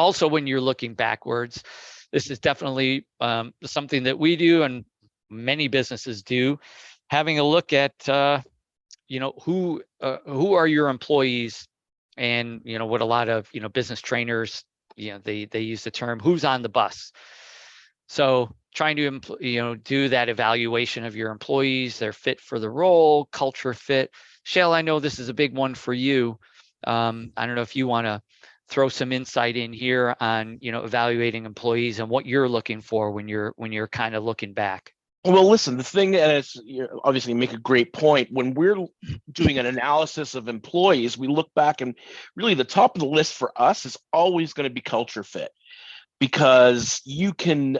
also, when you're looking backwards, this is definitely something that we do and many businesses do, having a look at, who are your employees, and, what a lot of, business trainers, they use the term, who's on the bus. So trying to, do that evaluation of your employees, their fit for the role, culture fit. Shale, I know this is a big one for you. I don't know if you want to throw some insight in here on, evaluating employees and what you're looking for when you're kind of looking back. Well, listen, the thing is, you obviously make a great point. When we're doing an analysis of employees, we look back, and really the top of the list for us is always going to be culture fit, because you can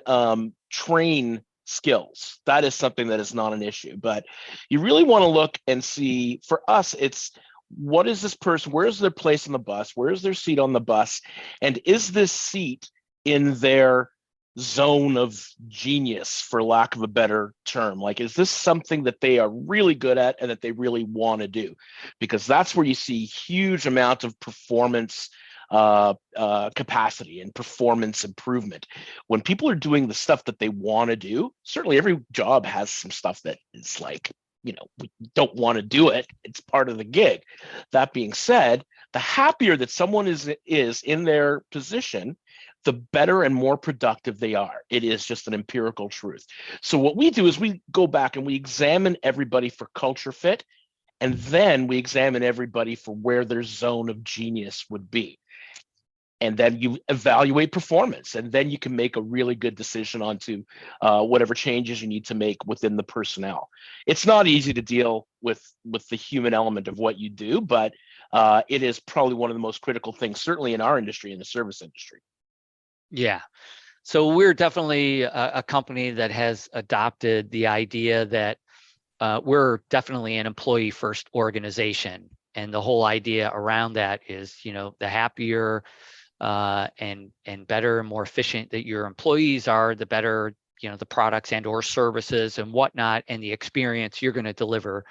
train skills. That is something that is not an issue, but you really want to look and see, for us, it's what is this person, where's their place on the bus, where's their seat on the bus, and is this seat in their zone of genius, for lack of a better term? Like, is this something that they are really good at and that they really want to do? Because that's where you see huge amount of performance capacity and performance improvement. When people are doing the stuff that they want to do, certainly every job has some stuff that is like, we don't want to do it. It's part of the gig. That being said, the happier that someone is in their position, the better and more productive they are. It is just an empirical truth. So what we do is we go back and we examine everybody for culture fit, and then we examine everybody for where their zone of genius would be. And then you evaluate performance, and then you can make a really good decision onto whatever changes you need to make within the personnel. It's not easy to deal with the human element of what you do, but it is probably one of the most critical things, certainly in our industry, in the service industry. Yeah. So we're definitely a company that has adopted the idea that we're definitely an employee first organization. And the whole idea around that is, the happier and better and more efficient that your employees are, the better, the products and or services and whatnot, and the experience you're going to deliver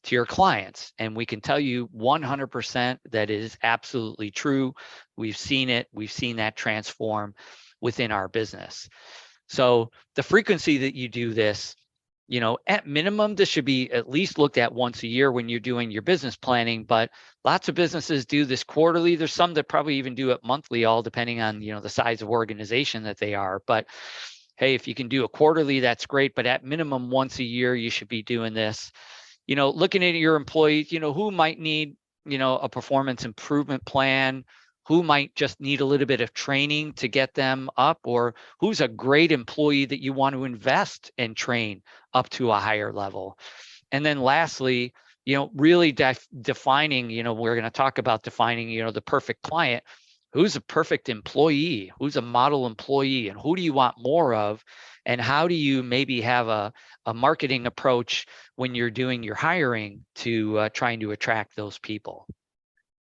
to your clients. And we can tell you 100% that is absolutely true. We've seen it. We've seen that transform within our business. So the frequency that you do this, at minimum, this should be at least looked at once a year when you're doing your business planning, but lots of businesses do this quarterly. There's some that probably even do it monthly, all depending on, the size of organization that they are. But hey, if you can do a quarterly, that's great. But at minimum, once a year, you should be doing this. Looking at your employees, who might need, a performance improvement plan, who might just need a little bit of training to get them up, or who's a great employee that you want to invest and train up to a higher level. And then lastly, really defining, we're going to talk about defining, the perfect client. Who's a perfect employee? Who's a model employee? And who do you want more of? And how do you maybe have a marketing approach when you're doing your hiring to trying to attract those people?